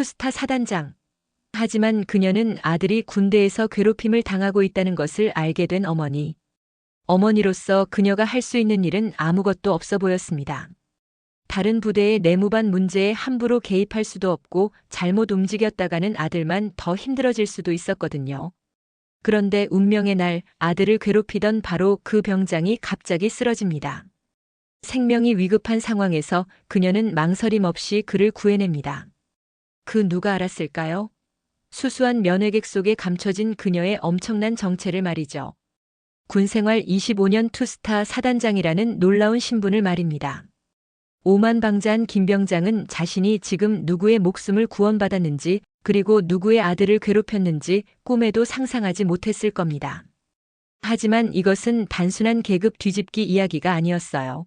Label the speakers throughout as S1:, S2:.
S1: 투스타 사단장. 하지만 그녀는 아들이 군대에서 괴롭힘을 당하고 있다는 것을 알게 된 어머니. 어머니로서 그녀가 할 수 있는 일은 아무것도 없어 보였습니다. 다른 부대의 내무반 문제에 함부로 개입할 수도 없고 잘못 움직였다가는 아들만 더 힘들어질 수도 있었거든요. 그런데 운명의 날 아들을 괴롭히던 바로 그 병장이 갑자기 쓰러집니다. 생명이 위급한 상황에서 그녀는 망설임 없이 그를 구해냅니다. 그 누가 알았을까요? 수수한 면회객 속에 감춰진 그녀의 엄청난 정체를 말이죠. 군생활 25년 투스타 사단장이라는 놀라운 신분을 말입니다. 오만방자한 김 병장은 자신이 지금 누구의 목숨을 구원받았는지 그리고 누구의 아들을 괴롭혔는지 꿈에도 상상하지 못했을 겁니다. 하지만 이것은 단순한 계급 뒤집기 이야기가 아니었어요.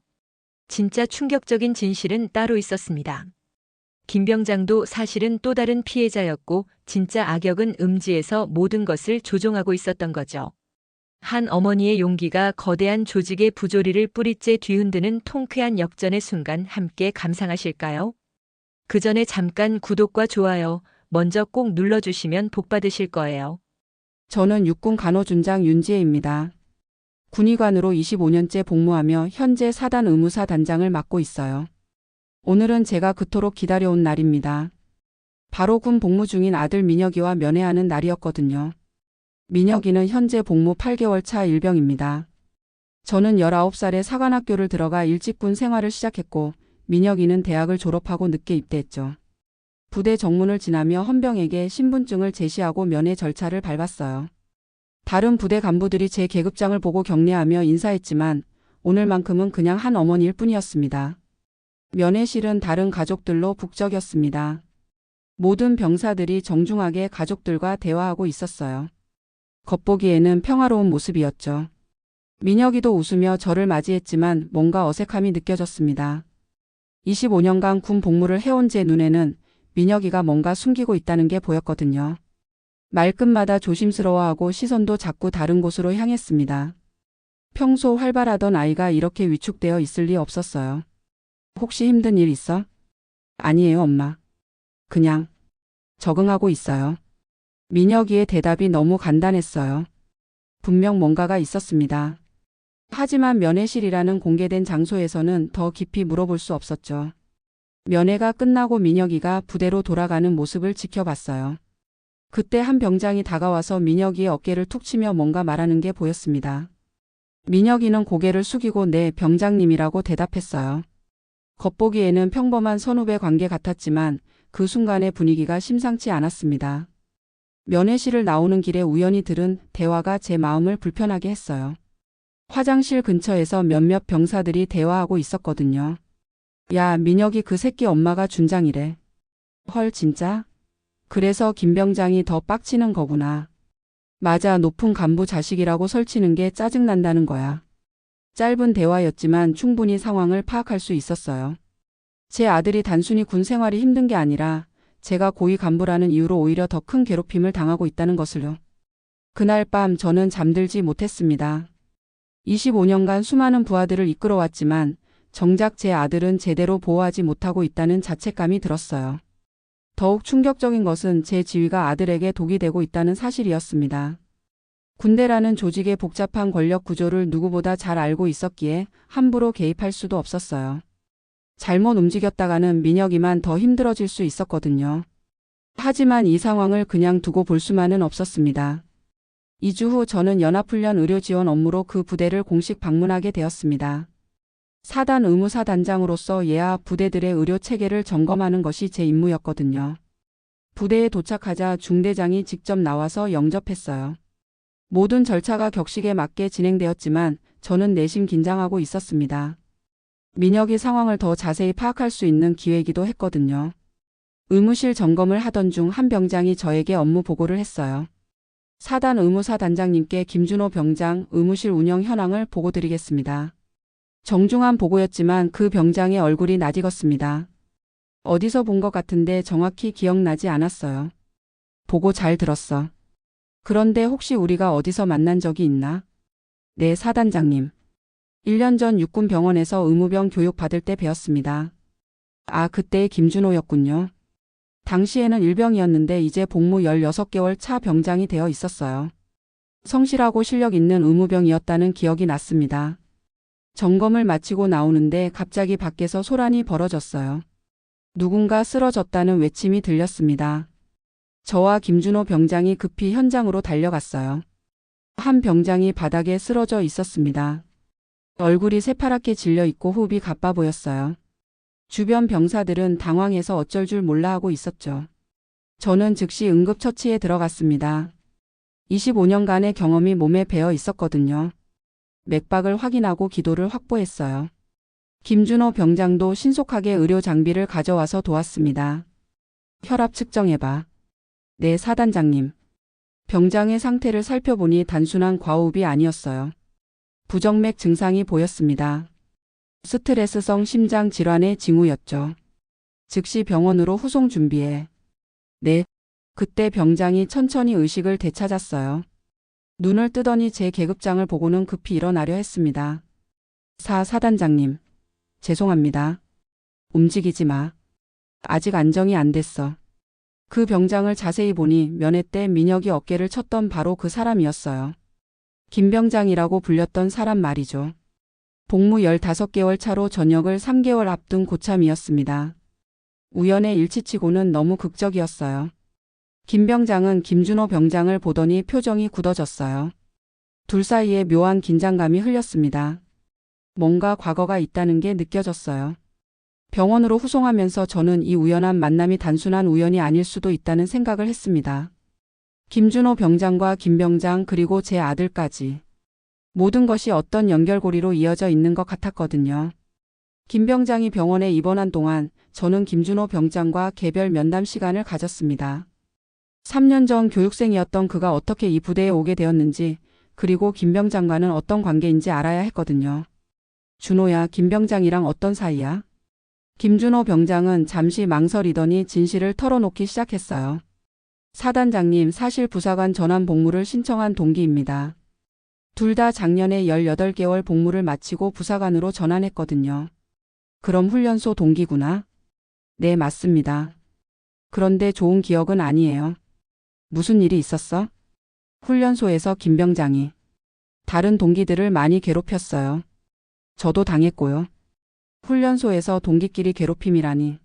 S1: 진짜 충격적인 진실은 따로 있었습니다. 김 병장도 사실은 또 다른 피해자였고 진짜 악역은 음지에서 모든 것을 조종하고 있었던 거죠. 한 어머니의 용기가 거대한 조직의 부조리를 뿌리째 뒤흔드는 통쾌한 역전의 순간 함께 감상하실까요? 그 전에 잠깐 구독과 좋아요 먼저 꼭 눌러주시면 복 받으실 거예요.
S2: 저는 육군 간호준장 윤지혜입니다. 군의관으로 25년째 복무하며 현재 사단 의무사 단장을 맡고 있어요. 오늘은 제가 그토록 기다려온 날입니다. 바로 군 복무 중인 아들 민혁이와 면회하는 날이었거든요. 민혁이는 현재 복무 8개월 차 일병입니다. 저는 19살에 사관학교를 들어가 일찍 군 생활을 시작했고 민혁이는 대학을 졸업하고 늦게 입대했죠. 부대 정문을 지나며 헌병에게 신분증을 제시하고 면회 절차를 밟았어요. 다른 부대 간부들이 제 계급장을 보고 격려하며 인사했지만 오늘만큼은 그냥 한 어머니일 뿐이었습니다. 면회실은 다른 가족들로 북적였습니다. 모든 병사들이 정중하게 가족들과 대화하고 있었어요. 겉보기에는 평화로운 모습이었죠. 민혁이도 웃으며 저를 맞이했지만 뭔가 어색함이 느껴졌습니다. 25년간 군 복무를 해온 제 눈에는 민혁이가 뭔가 숨기고 있다는 게 보였거든요. 말끝마다 조심스러워하고 시선도 자꾸 다른 곳으로 향했습니다. 평소 활발하던 아이가 이렇게 위축되어 있을 리 없었어요. 혹시 힘든 일 있어? 아니에요, 엄마. 그냥 적응하고 있어요. 민혁이의 대답이 너무 간단했어요. 분명 뭔가가 있었습니다. 하지만 면회실이라는 공개된 장소에서는 더 깊이 물어볼 수 없었죠. 면회가 끝나고 민혁이가 부대로 돌아가는 모습을 지켜봤어요. 그때 한 병장이 다가와서 민혁이의 어깨를 툭 치며 뭔가 말하는 게 보였습니다. 민혁이는 고개를 숙이고 네, 병장님이라고 대답했어요. 겉보기에는 평범한 선후배 관계 같았지만 그 순간의 분위기가 심상치 않았습니다. 면회실을 나오는 길에 우연히 들은 대화가 제 마음을 불편하게 했어요. 화장실 근처에서 몇몇 병사들이 대화하고 있었거든요. 야, 민혁이 그 새끼 엄마가 준장이래. 헐, 진짜? 그래서 김 병장이 더 빡치는 거구나. 맞아, 높은 간부 자식이라고 설치는 게 짜증난다는 거야. 짧은 대화였지만 충분히 상황을 파악할 수 있었어요. 제 아들이 단순히 군 생활이 힘든 게 아니라 제가 고위 간부라는 이유로 오히려 더 큰 괴롭힘을 당하고 있다는 것을요. 그날 밤 저는 잠들지 못했습니다. 25년간 수많은 부하들을 이끌어왔지만 정작 제 아들은 제대로 보호하지 못하고 있다는 자책감이 들었어요. 더욱 충격적인 것은 제 지위가 아들에게 독이 되고 있다는 사실이었습니다. 군대라는 조직의 복잡한 권력 구조를 누구보다 잘 알고 있었기에 함부로 개입할 수도 없었어요. 잘못 움직였다가는 민혁이만 더 힘들어질 수 있었거든요. 하지만 이 상황을 그냥 두고 볼 수만은 없었습니다. 2주 후 저는 연합훈련 의료 지원 업무로 그 부대를 공식 방문하게 되었습니다. 사단 의무사 단장으로서 예하 부대들의 의료 체계를 점검하는 것이 제 임무였거든요. 부대에 도착하자 중대장이 직접 나와서 영접했어요. 모든 절차가 격식에 맞게 진행되었지만 저는 내심 긴장하고 있었습니다. 민혁이 상황을 더 자세히 파악할 수 있는 기회이기도 했거든요. 의무실 점검을 하던 중 한 병장이 저에게 업무 보고를 했어요. 사단 의무사 단장님께 김준호 병장 의무실 운영 현황을 보고드리겠습니다. 정중한 보고였지만 그 병장의 얼굴이 낯익었습니다. 어디서 본 것 같은데 정확히 기억나지 않았어요. 보고 잘 들었어. 그런데 혹시 우리가 어디서 만난 적이 있나? 네, 사단장님. 1년 전 육군병원에서 의무병 교육 받을 때 뵈었습니다. 아, 그때의 김준호였군요. 당시에는 일병이었는데 이제 복무 16개월 차 병장이 되어 있었어요. 성실하고 실력 있는 의무병이었다는 기억이 났습니다. 점검을 마치고 나오는데 갑자기 밖에서 소란이 벌어졌어요. 누군가 쓰러졌다는 외침이 들렸습니다. 저와 김준호 병장이 급히 현장으로 달려갔어요. 한 병장이 바닥에 쓰러져 있었습니다. 얼굴이 새파랗게 질려 있고 호흡이 가빠 보였어요. 주변 병사들은 당황해서 어쩔 줄 몰라 하고 있었죠. 저는 즉시 응급처치에 들어갔습니다. 25년간의 경험이 몸에 배어 있었거든요. 맥박을 확인하고 기도를 확보했어요. 김준호 병장도 신속하게 의료 장비를 가져와서 도왔습니다. 혈압 측정해봐. 네, 사단장님. 병장의 상태를 살펴보니 단순한 과호흡이 아니었어요. 부정맥 증상이 보였습니다. 스트레스성 심장 질환의 징후였죠. 즉시 병원으로 후송 준비해. 네. 그때 병장이 천천히 의식을 되찾았어요. 눈을 뜨더니 제 계급장을 보고는 급히 일어나려 했습니다. 사단장님. 죄송합니다. 움직이지 마. 아직 안정이 안 됐어. 그 병장을 자세히 보니 면회 때 민혁이 어깨를 쳤던 바로 그 사람이었어요. 김 병장이라고 불렸던 사람 말이죠. 복무 15개월 차로 전역을 3개월 앞둔 고참이었습니다. 우연의 일치치고는 너무 극적이었어요. 김 병장은 김준호 병장을 보더니 표정이 굳어졌어요. 둘 사이에 묘한 긴장감이 흘렸습니다. 뭔가 과거가 있다는 게 느껴졌어요. 병원으로 후송하면서 저는 이 우연한 만남이 단순한 우연이 아닐 수도 있다는 생각을 했습니다. 김준호 병장과 김 병장 그리고 제 아들까지. 모든 것이 어떤 연결고리로 이어져 있는 것 같았거든요. 김 병장이 병원에 입원한 동안 저는 김준호 병장과 개별 면담 시간을 가졌습니다. 3년 전 교육생이었던 그가 어떻게 이 부대에 오게 되었는지, 그리고 김 병장과는 어떤 관계인지 알아야 했거든요. 준호야, 김 병장이랑 어떤 사이야? 김준호 병장은 잠시 망설이더니 진실을 털어놓기 시작했어요. 사단장님, 사실 부사관 전환 복무를 신청한 동기입니다. 둘 다 작년에 18개월 복무를 마치고 부사관으로 전환했거든요. 그럼 훈련소 동기구나? 네, 맞습니다. 그런데 좋은 기억은 아니에요. 무슨 일이 있었어? 훈련소에서 김 병장이 다른 동기들을 많이 괴롭혔어요. 저도 당했고요. 훈련소에서 동기끼리 괴롭힘이라니.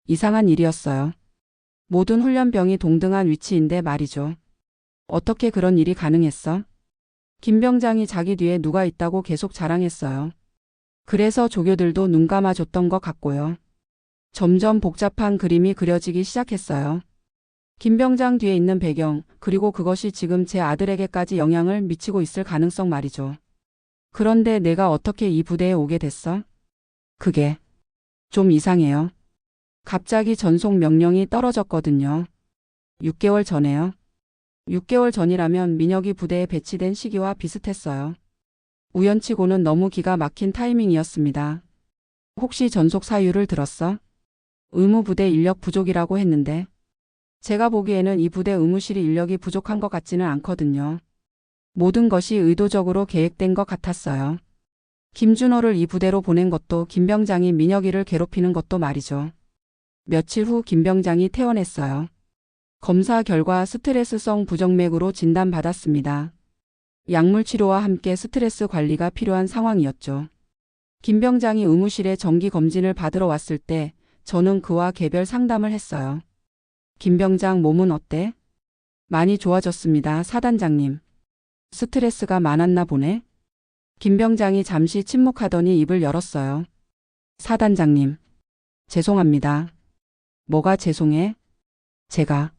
S2: 이상한 일이었어요. 모든 훈련병이 동등한 위치인데 말이죠. 어떻게 그런 일이 가능했어? 김 병장이 자기 뒤에 누가 있다고 계속 자랑했어요. 그래서 조교들도 눈 감아줬던 것 같고요. 점점 복잡한 그림이 그려지기 시작했어요. 김 병장 뒤에 있는 배경, 그리고 그것이 지금 제 아들에게까지 영향을 미치고 있을 가능성 말이죠. 그런데 내가 어떻게 이 부대에 오게 됐어? 그게 좀 이상해요. 갑자기 전속 명령이 떨어졌거든요. 6개월 전에요. 6개월 전이라면 민혁이 부대에 배치된 시기와 비슷했어요. 우연치고는 너무 기가 막힌 타이밍이었습니다. 혹시 전속 사유를 들었어? 의무부대 인력 부족이라고 했는데. 제가 보기에는 이 부대 의무실이 인력이 부족한 것 같지는 않거든요. 모든 것이 의도적으로 계획된 것 같았어요. 김준호를 이 부대로 보낸 것도 김 병장이 민혁이를 괴롭히는 것도 말이죠. 며칠 후 김 병장이 퇴원했어요. 검사 결과 스트레스성 부정맥으로 진단받았습니다. 약물 치료와 함께 스트레스 관리가 필요한 상황이었죠. 김 병장이 의무실에 정기 검진을 받으러 왔을 때 저는 그와 개별 상담을 했어요. 김 병장 몸은 어때? 많이 좋아졌습니다, 사단장님. 스트레스가 많았나 보네? 김 병장이 잠시 침묵하더니 입을 열었어요. 사단장님. 죄송합니다. 뭐가 죄송해? 제가.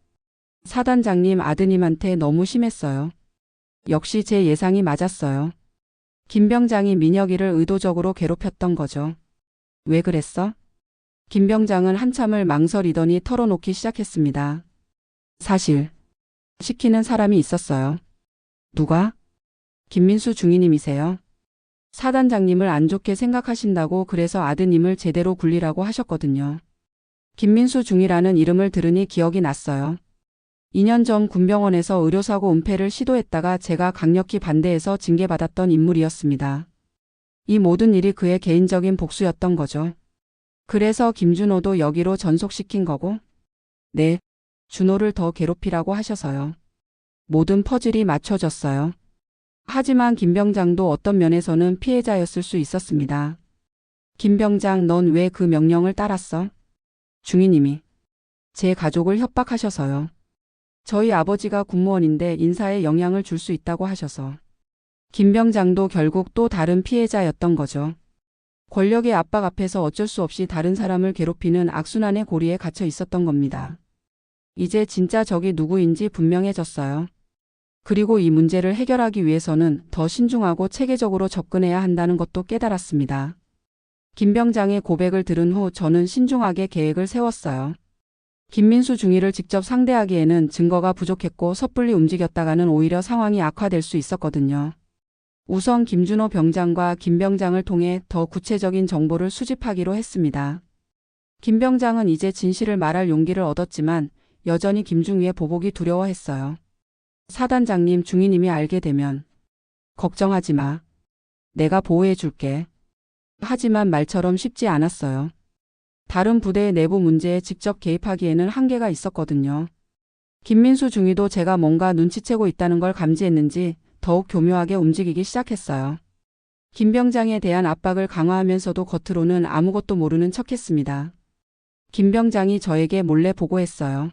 S2: 사단장님, 아드님한테 너무 심했어요. 역시 제 예상이 맞았어요. 김 병장이 민혁이를 의도적으로 괴롭혔던 거죠. 왜 그랬어? 김 병장은 한참을 망설이더니 털어놓기 시작했습니다. 사실 시키는 사람이 있었어요. 누가? 김민수 중위님이세요. 사단장님을 안 좋게 생각하신다고 그래서 아드님을 제대로 굴리라고 하셨거든요. 김민수 중위라는 이름을 들으니 기억이 났어요. 2년 전 군병원에서 의료사고 은폐를 시도했다가 제가 강력히 반대해서 징계받았던 인물이었습니다. 이 모든 일이 그의 개인적인 복수였던 거죠. 그래서 김준호도 여기로 전속시킨 거고, 네, 준호를 더 괴롭히라고 하셔서요. 모든 퍼즐이 맞춰졌어요. 하지만 김 병장도 어떤 면에서는 피해자였을 수 있었습니다. 김 병장, 넌 왜 그 명령을 따랐어? 중위님이 제 가족을 협박하셔서요. 저희 아버지가 군무원인데 인사에 영향을 줄 수 있다고 하셔서. 김 병장도 결국 또 다른 피해자였던 거죠. 권력의 압박 앞에서 어쩔 수 없이 다른 사람을 괴롭히는 악순환의 고리에 갇혀 있었던 겁니다. 이제 진짜 적이 누구인지 분명해졌어요. 그리고 이 문제를 해결하기 위해서는 더 신중하고 체계적으로 접근해야 한다는 것도 깨달았습니다. 김 병장의 고백을 들은 후 저는 신중하게 계획을 세웠어요. 김민수 중위를 직접 상대하기에는 증거가 부족했고 섣불리 움직였다가는 오히려 상황이 악화될 수 있었거든요. 우선 김준호 병장과 김 병장을 통해 더 구체적인 정보를 수집하기로 했습니다. 김 병장은 이제 진실을 말할 용기를 얻었지만 여전히 김중위의 보복이 두려워했어요. 사단장님, 중위님이 알게 되면 걱정하지 마. 내가 보호해 줄게. 하지만 말처럼 쉽지 않았어요. 다른 부대의 내부 문제에 직접 개입하기에는 한계가 있었거든요. 김민수 중위도 제가 뭔가 눈치채고 있다는 걸 감지했는지 더욱 교묘하게 움직이기 시작했어요. 김 병장에 대한 압박을 강화하면서도 겉으로는 아무것도 모르는 척했습니다. 김 병장이 저에게 몰래 보고했어요.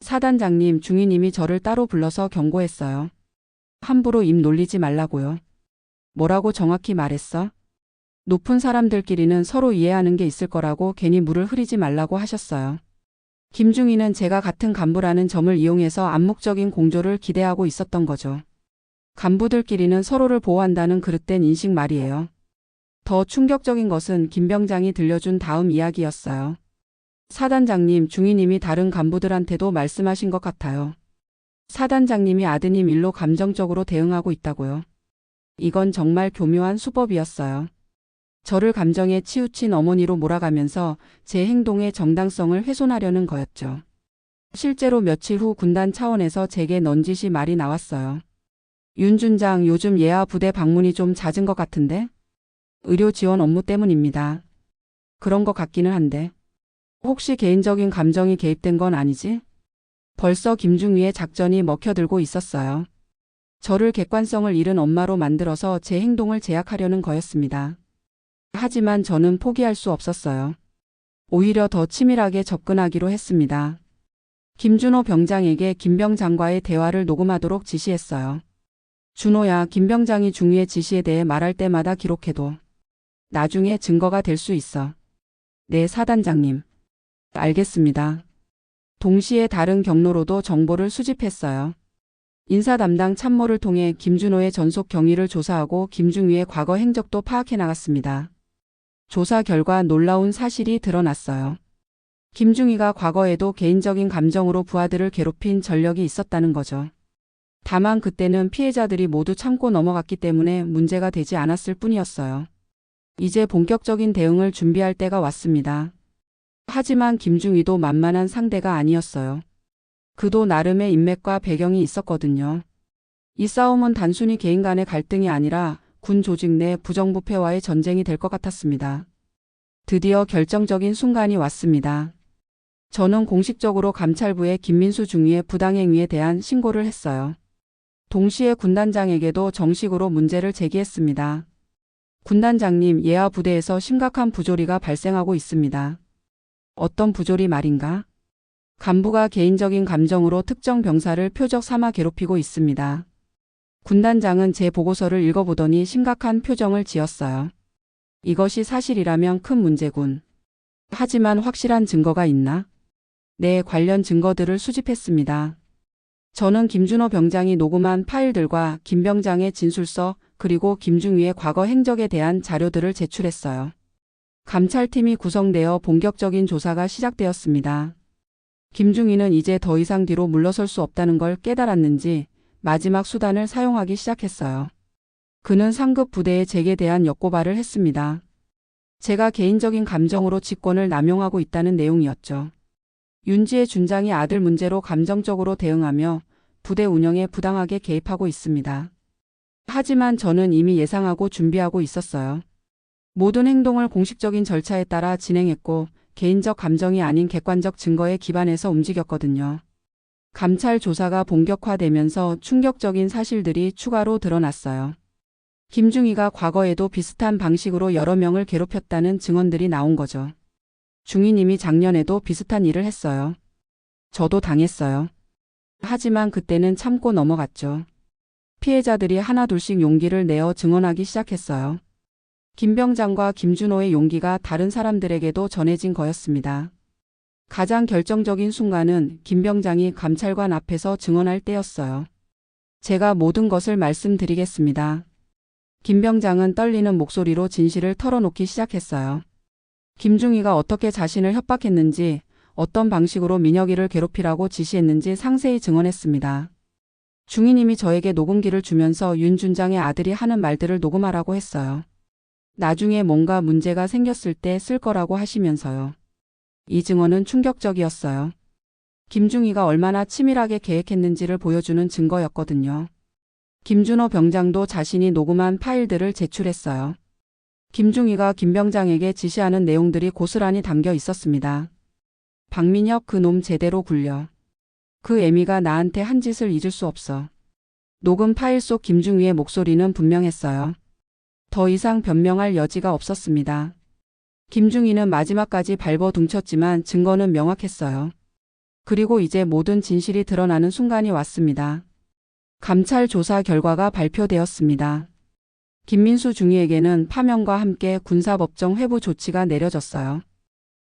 S2: 사단장님, 중위님이 저를 따로 불러서 경고했어요. 함부로 입 놀리지 말라고요. 뭐라고 정확히 말했어? 높은 사람들끼리는 서로 이해하는 게 있을 거라고 괜히 물을 흐리지 말라고 하셨어요. 김중위는 제가 같은 간부라는 점을 이용해서 암묵적인 공조를 기대하고 있었던 거죠. 간부들끼리는 서로를 보호한다는 그릇된 인식 말이에요. 더 충격적인 것은 김 병장이 들려준 다음 이야기였어요. 사단장님, 중위님이 다른 간부들한테도 말씀하신 것 같아요. 사단장님이 아드님 일로 감정적으로 대응하고 있다고요. 이건 정말 교묘한 수법이었어요. 저를 감정에 치우친 어머니로 몰아가면서 제 행동의 정당성을 훼손하려는 거였죠. 실제로 며칠 후 군단 차원에서 제게 넌지시 말이 나왔어요. 윤 준장, 요즘 예하 부대 방문이 좀 잦은 것 같은데? 의료 지원 업무 때문입니다. 그런 것 같기는 한데. 혹시 개인적인 감정이 개입된 건 아니지? 벌써 김중위의 작전이 먹혀들고 있었어요. 저를 객관성을 잃은 엄마로 만들어서 제 행동을 제약하려는 거였습니다. 하지만 저는 포기할 수 없었어요. 오히려 더 치밀하게 접근하기로 했습니다. 김준호 병장에게 김 병장과의 대화를 녹음하도록 지시했어요. 준호야, 김 병장이 중위의 지시에 대해 말할 때마다 기록해둬. 나중에 증거가 될 수 있어. 네, 사단장님. 알겠습니다. 동시에 다른 경로로도 정보를 수집했어요. 인사 담당 참모를 통해 김준호의 전속 경위를 조사하고 김중위의 과거 행적도 파악해 나갔습니다. 조사 결과 놀라운 사실이 드러났어요. 김중위가 과거에도 개인적인 감정으로 부하들을 괴롭힌 전력이 있었다는 거죠. 다만 그때는 피해자들이 모두 참고 넘어갔기 때문에 문제가 되지 않았을 뿐이었어요. 이제 본격적인 대응을 준비할 때가 왔습니다. 하지만 김중위도 만만한 상대가 아니었어요. 그도 나름의 인맥과 배경이 있었거든요. 이 싸움은 단순히 개인 간의 갈등이 아니라 군 조직 내 부정부패와의 전쟁이 될 것 같았습니다. 드디어 결정적인 순간이 왔습니다. 저는 공식적으로 감찰부에 김민수 중위의 부당행위에 대한 신고를 했어요. 동시에 군단장에게도 정식으로 문제를 제기했습니다. 군단장님, 예하 부대에서 심각한 부조리가 발생하고 있습니다. 어떤 부조리 말인가? 간부가 개인적인 감정으로 특정 병사를 표적 삼아 괴롭히고 있습니다. 군단장은 제 보고서를 읽어보더니 심각한 표정을 지었어요. 이것이 사실이라면 큰 문제군. 하지만 확실한 증거가 있나? 네, 관련 증거들을 수집했습니다. 저는 김준호 병장이 녹음한 파일들과 김 병장의 진술서 그리고 김중위의 과거 행적에 대한 자료들을 제출했어요. 감찰팀이 구성되어 본격적인 조사가 시작되었습니다. 김중위는 이제 더 이상 뒤로 물러설 수 없다는 걸 깨달았는지 마지막 수단을 사용하기 시작했어요. 그는 상급 부대에 제게 대한 역고발을 했습니다. 제가 개인적인 감정으로 직권을 남용하고 있다는 내용이었죠. 윤지의 준장이 아들 문제로 감정적으로 대응하며 부대 운영에 부당하게 개입하고 있습니다. 하지만 저는 이미 예상하고 준비하고 있었어요. 모든 행동을 공식적인 절차에 따라 진행했고 개인적 감정이 아닌 객관적 증거에 기반해서 움직였거든요. 감찰 조사가 본격화되면서 충격적인 사실들이 추가로 드러났어요. 김중희가 과거에도 비슷한 방식으로 여러 명을 괴롭혔다는 증언들이 나온 거죠. 중희님이 작년에도 비슷한 일을 했어요. 저도 당했어요. 하지만 그때는 참고 넘어갔죠. 피해자들이 하나둘씩 용기를 내어 증언하기 시작했어요. 김병장과 김준호의 용기가 다른 사람들에게도 전해진 거였습니다. 가장 결정적인 순간은 김병장이 감찰관 앞에서 증언할 때였어요. 제가 모든 것을 말씀드리겠습니다. 김병장은 떨리는 목소리로 진실을 털어놓기 시작했어요. 김중희가 어떻게 자신을 협박했는지, 어떤 방식으로 민혁이를 괴롭히라고 지시했는지 상세히 증언했습니다. 중희님이 저에게 녹음기를 주면서 윤 준장의 아들이 하는 말들을 녹음하라고 했어요. 나중에 뭔가 문제가 생겼을 때 쓸 거라고 하시면서요. 이 증언은 충격적이었어요. 김중희가 얼마나 치밀하게 계획했는지를 보여주는 증거였거든요. 김준호 병장도 자신이 녹음한 파일들을 제출했어요. 김중희가 김병장에게 지시하는 내용들이 고스란히 담겨 있었습니다. 박민혁 그놈 제대로 굴려. 그 애미가 나한테 한 짓을 잊을 수 없어. 녹음 파일 속 김중희의 목소리는 분명했어요. 더 이상 변명할 여지가 없었습니다. 김중희는 마지막까지 발버둥쳤지만 증거는 명확했어요. 그리고 이제 모든 진실이 드러나는 순간이 왔습니다. 감찰 조사 결과가 발표되었습니다. 김민수 중위에게는 파면과 함께 군사법정 회부 조치가 내려졌어요.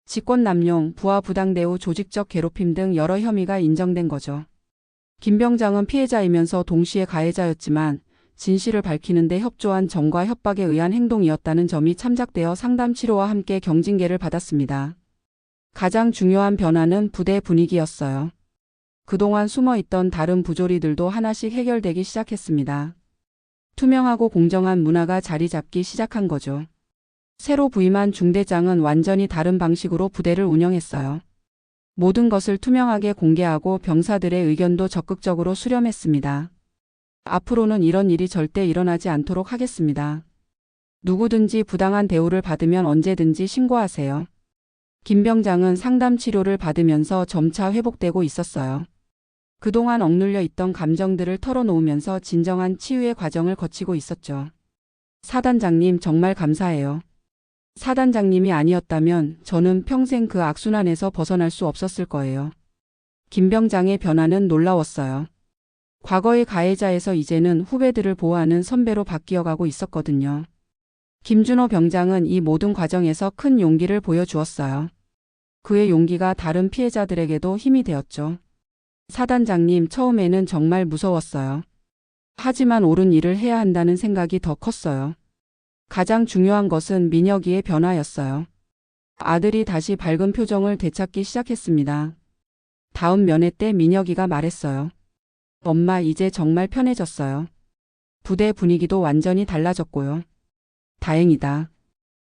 S2: 직권남용, 부하부당대우, 조직적 괴롭힘 등 여러 혐의가 인정된 거죠. 김병장은 피해자이면서 동시에 가해자였지만 진실을 밝히는 데 협조한 정과 협박에 의한 행동이었다는 점이 참작되어 상담 치료와 함께 경징계를 받았습니다. 가장 중요한 변화는 부대 분위기였어요. 그동안 숨어있던 다른 부조리들도 하나씩 해결되기 시작했습니다. 투명하고 공정한 문화가 자리 잡기 시작한 거죠. 새로 부임한 중대장은 완전히 다른 방식으로 부대를 운영했어요. 모든 것을 투명하게 공개하고 병사들의 의견도 적극적으로 수렴했습니다. 앞으로는 이런 일이 절대 일어나지 않도록 하겠습니다. 누구든지 부당한 대우를 받으면 언제든지 신고하세요. 김병장은 상담 치료를 받으면서 점차 회복되고 있었어요. 그동안 억눌려 있던 감정들을 털어놓으면서 진정한 치유의 과정을 거치고 있었죠. 사단장님 정말 감사해요. 사단장님이 아니었다면 저는 평생 그 악순환에서 벗어날 수 없었을 거예요. 김병장의 변화는 놀라웠어요. 과거의 가해자에서 이제는 후배들을 보호하는 선배로 바뀌어가고 있었거든요. 김준호 병장은 이 모든 과정에서 큰 용기를 보여주었어요. 그의 용기가 다른 피해자들에게도 힘이 되었죠. 사단장님, 처음에는 정말 무서웠어요. 하지만 옳은 일을 해야 한다는 생각이 더 컸어요. 가장 중요한 것은 민혁이의 변화였어요. 아들이 다시 밝은 표정을 되찾기 시작했습니다. 다음 면회 때 민혁이가 말했어요. 엄마, 이제 정말 편해졌어요. 부대 분위기도 완전히 달라졌고요. 다행이다.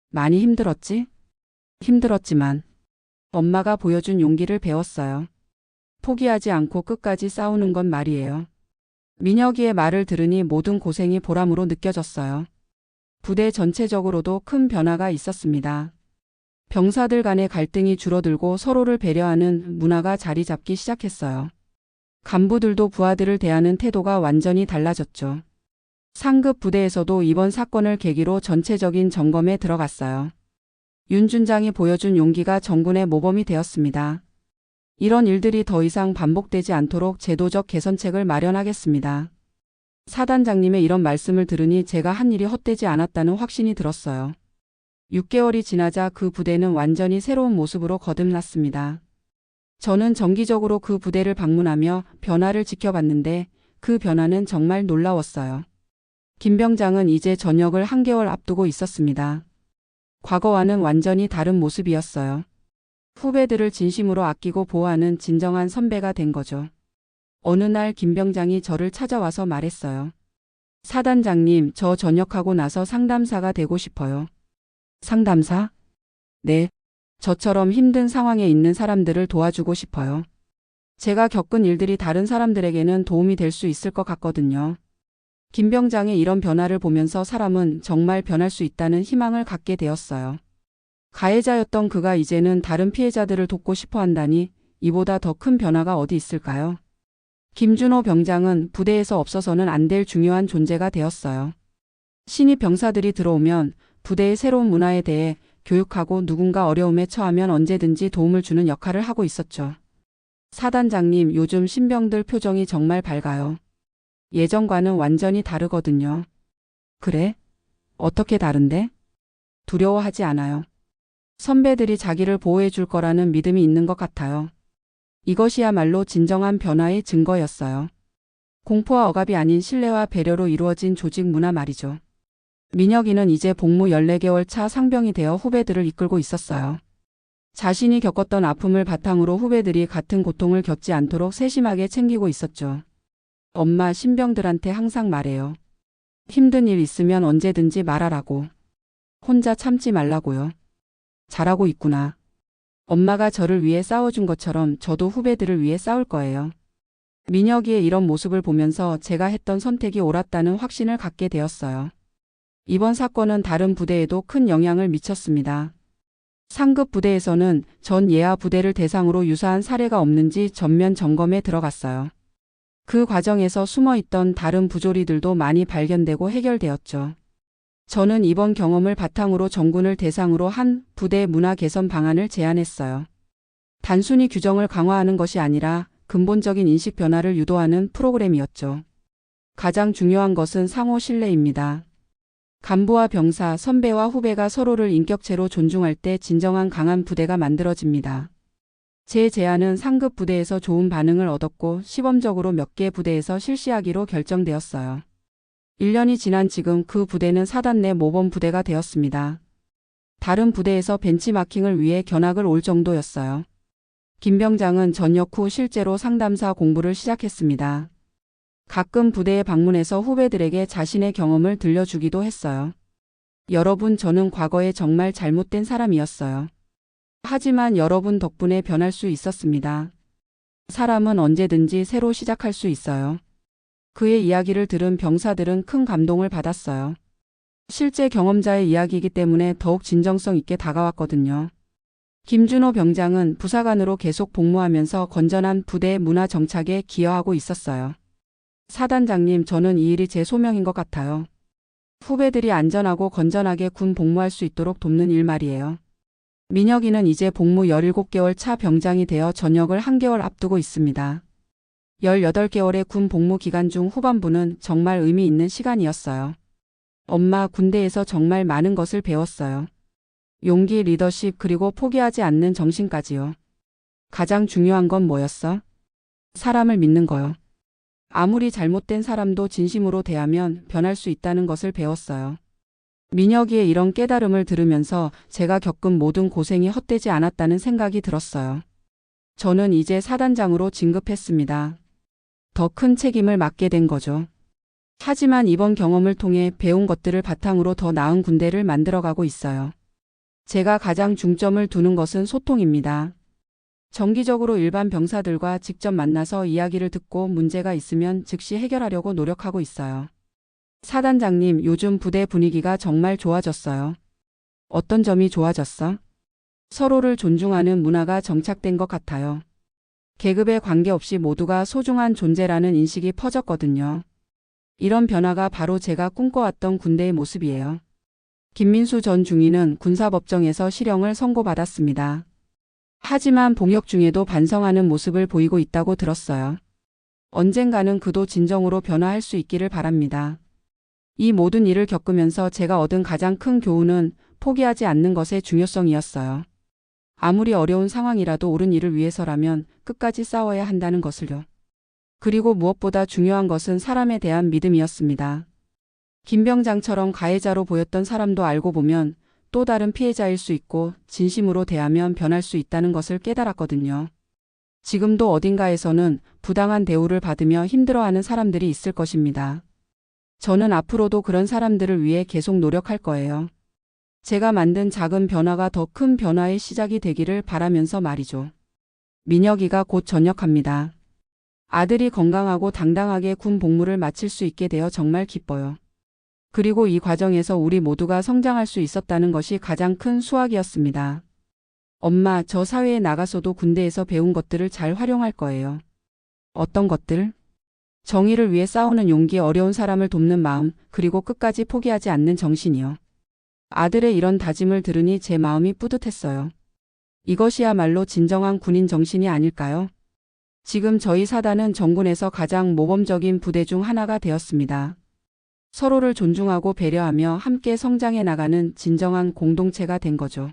S2: 많이 힘들었지? 힘들었지만 엄마가 보여준 용기를 배웠어요. 포기하지 않고 끝까지 싸우는 건 말이에요. 민혁이의 말을 들으니 모든 고생이 보람으로 느껴졌어요. 부대 전체적으로도 큰 변화가 있었습니다. 병사들 간의 갈등이 줄어들고 서로를 배려하는 문화가 자리 잡기 시작했어요. 간부들도 부하들을 대하는 태도가 완전히 달라졌죠. 상급 부대에서도 이번 사건을 계기로 전체적인 점검에 들어갔어요. 윤 준장이 보여준 용기가 정군의 모범이 되었습니다. 이런 일들이 더 이상 반복되지 않도록 제도적 개선책을 마련하겠습니다. 사단장님의 이런 말씀을 들으니 제가 한 일이 헛되지 않았다는 확신이 들었어요. 6개월이 지나자 그 부대는 완전히 새로운 모습으로 거듭났습니다. 저는 정기적으로 그 부대를 방문하며 변화를 지켜봤는데 그 변화는 정말 놀라웠어요. 김병장은 이제 전역을 한개월 앞두고 있었습니다. 과거와는 완전히 다른 모습이었어요. 후배들을 진심으로 아끼고 보호하는 진정한 선배가 된 거죠. 어느 날 김병장이 저를 찾아와서 말했어요. 사단장님, 저 전역하고 나서 상담사가 되고 싶어요. 상담사? 네. 저처럼 힘든 상황에 있는 사람들을 도와주고 싶어요. 제가 겪은 일들이 다른 사람들에게는 도움이 될 수 있을 것 같거든요. 김병장의 이런 변화를 보면서 사람은 정말 변할 수 있다는 희망을 갖게 되었어요. 가해자였던 그가 이제는 다른 피해자들을 돕고 싶어 한다니 이보다 더 큰 변화가 어디 있을까요? 김준호 병장은 부대에서 없어서는 안 될 중요한 존재가 되었어요. 신입 병사들이 들어오면 부대의 새로운 문화에 대해 교육하고 누군가 어려움에 처하면 언제든지 도움을 주는 역할을 하고 있었죠. 사단장님, 요즘 신병들 표정이 정말 밝아요. 예전과는 완전히 다르거든요. 그래? 어떻게 다른데? 두려워하지 않아요. 선배들이 자기를 보호해 줄 거라는 믿음이 있는 것 같아요. 이것이야말로 진정한 변화의 증거였어요. 공포와 억압이 아닌 신뢰와 배려로 이루어진 조직 문화 말이죠. 민혁이는 이제 복무 14개월 차 상병이 되어 후배들을 이끌고 있었어요. 자신이 겪었던 아픔을 바탕으로 후배들이 같은 고통을 겪지 않도록 세심하게 챙기고 있었죠. 엄마, 신병들한테 항상 말해요. 힘든 일 있으면 언제든지 말하라고. 혼자 참지 말라고요. 잘하고 있구나. 엄마가 저를 위해 싸워준 것처럼 저도 후배들을 위해 싸울 거예요. 민혁이의 이런 모습을 보면서 제가 했던 선택이 옳았다는 확신을 갖게 되었어요. 이번 사건은 다른 부대에도 큰 영향을 미쳤습니다. 상급 부대에서는 전 예하 부대를 대상으로 유사한 사례가 없는지 전면 점검에 들어갔어요. 그 과정에서 숨어있던 다른 부조리들도 많이 발견되고 해결되었죠. 저는 이번 경험을 바탕으로 전군을 대상으로 한 부대 문화 개선 방안을 제안했어요. 단순히 규정을 강화하는 것이 아니라 근본적인 인식 변화를 유도하는 프로그램이었죠. 가장 중요한 것은 상호 신뢰입니다. 간부와 병사, 선배와 후배가 서로를 인격체로 존중할 때 진정한 강한 부대가 만들어집니다. 제 제안은 상급 부대에서 좋은 반응을 얻었고 시범적으로 몇 개 부대에서 실시하기로 결정되었어요. 1년이 지난 지금 그 부대는 사단 내 모범 부대가 되었습니다. 다른 부대에서 벤치마킹을 위해 견학을 올 정도였어요. 김 병장은 전역 후 실제로 상담사 공부를 시작했습니다. 가끔 부대에 방문해서 후배들에게 자신의 경험을 들려주기도 했어요. 여러분, 저는 과거에 정말 잘못된 사람이었어요. 하지만 여러분 덕분에 변할 수 있었습니다. 사람은 언제든지 새로 시작할 수 있어요. 그의 이야기를 들은 병사들은 큰 감동을 받았어요. 실제 경험자의 이야기이기 때문에 더욱 진정성 있게 다가왔거든요. 김준호 병장은 부사관으로 계속 복무하면서 건전한 부대 문화 정착에 기여하고 있었어요. 사단장님, 저는 이 일이 제 소명인 것 같아요. 후배들이 안전하고 건전하게 군 복무할 수 있도록 돕는 일 말이에요. 민혁이는 이제 복무 17개월 차 병장이 되어 전역을 한 개월 앞두고 있습니다. 18개월의 군 복무 기간 중 후반부는 정말 의미 있는 시간이었어요. 엄마, 군대에서 정말 많은 것을 배웠어요. 용기, 리더십, 그리고 포기하지 않는 정신까지요. 가장 중요한 건 뭐였어? 사람을 믿는 거요. 아무리 잘못된 사람도 진심으로 대하면 변할 수 있다는 것을 배웠어요. 민혁이의 이런 깨달음을 들으면서 제가 겪은 모든 고생이 헛되지 않았다는 생각이 들었어요. 저는 이제 사단장으로 진급했습니다. 더 큰 책임을 맡게 된 거죠. 하지만 이번 경험을 통해 배운 것들을 바탕으로 더 나은 군대를 만들어가고 있어요. 제가 가장 중점을 두는 것은 소통입니다. 정기적으로 일반 병사들과 직접 만나서 이야기를 듣고 문제가 있으면 즉시 해결하려고 노력하고 있어요. 사단장님, 요즘 부대 분위기가 정말 좋아졌어요. 어떤 점이 좋아졌어? 서로를 존중하는 문화가 정착된 것 같아요. 계급에 관계없이 모두가 소중한 존재라는 인식이 퍼졌거든요. 이런 변화가 바로 제가 꿈꿔왔던 군대의 모습이에요. 김민수 전 중위는 군사법정에서 실형을 선고받았습니다. 하지만 복역 중에도 반성하는 모습을 보이고 있다고 들었어요. 언젠가는 그도 진정으로 변화할 수 있기를 바랍니다. 이 모든 일을 겪으면서 제가 얻은 가장 큰 교훈은 포기하지 않는 것의 중요성이었어요. 아무리 어려운 상황이라도 옳은 일을 위해서라면 끝까지 싸워야 한다는 것을요. 그리고 무엇보다 중요한 것은 사람에 대한 믿음이었습니다. 김 병장처럼 가해자로 보였던 사람도 알고 보면 또 다른 피해자일 수 있고 진심으로 대하면 변할 수 있다는 것을 깨달았거든요. 지금도 어딘가에서는 부당한 대우를 받으며 힘들어하는 사람들이 있을 것입니다. 저는 앞으로도 그런 사람들을 위해 계속 노력할 거예요. 제가 만든 작은 변화가 더 큰 변화의 시작이 되기를 바라면서 말이죠. 민혁이가 곧 전역합니다. 아들이 건강하고 당당하게 군 복무를 마칠 수 있게 되어 정말 기뻐요. 그리고 이 과정에서 우리 모두가 성장할 수 있었다는 것이 가장 큰 수확이었습니다. 엄마, 저 사회에 나가서도 군대에서 배운 것들을 잘 활용할 거예요. 어떤 것들? 정의를 위해 싸우는 용기, 어려운 사람을 돕는 마음, 그리고 끝까지 포기하지 않는 정신이요. 아들의 이런 다짐을 들으니 제 마음이 뿌듯했어요. 이것이야말로 진정한 군인 정신이 아닐까요? 지금 저희 사단은 정군에서 가장 모범적인 부대 중 하나가 되었습니다. 서로를 존중하고 배려하며 함께 성장해 나가는 진정한 공동체가 된 거죠.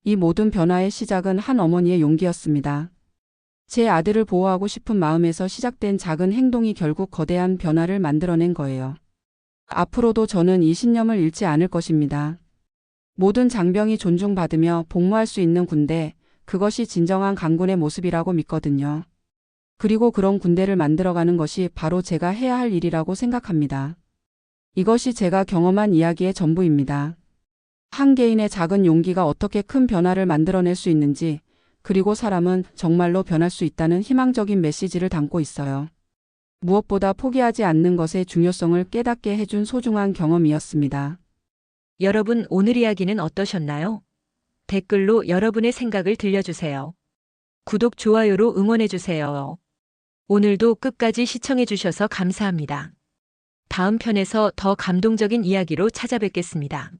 S2: 이 모든 변화의 시작은 한 어머니의 용기였습니다. 제 아들을 보호하고 싶은 마음에서 시작된 작은 행동이 결국 거대한 변화를 만들어낸 거예요. 앞으로도 저는 이 신념을 잃지 않을 것입니다. 모든 장병이 존중받으며 복무할 수 있는 군대, 그것이 진정한 강군의 모습이라고 믿거든요. 그리고 그런 군대를 만들어가는 것이 바로 제가 해야 할 일이라고 생각합니다. 이것이 제가 경험한 이야기의 전부입니다. 한 개인의 작은 용기가 어떻게 큰 변화를 만들어낼 수 있는지, 그리고 사람은 정말로 변할 수 있다는 희망적인 메시지를 담고 있어요. 무엇보다 포기하지 않는 것의 중요성을 깨닫게 해준 소중한 경험이었습니다.
S1: 여러분, 오늘 이야기는 어떠셨나요? 댓글로 여러분의 생각을 들려주세요. 구독, 좋아요로 응원해주세요. 오늘도 끝까지 시청해주셔서 감사합니다. 다음 편에서 더 감동적인 이야기로 찾아뵙겠습니다.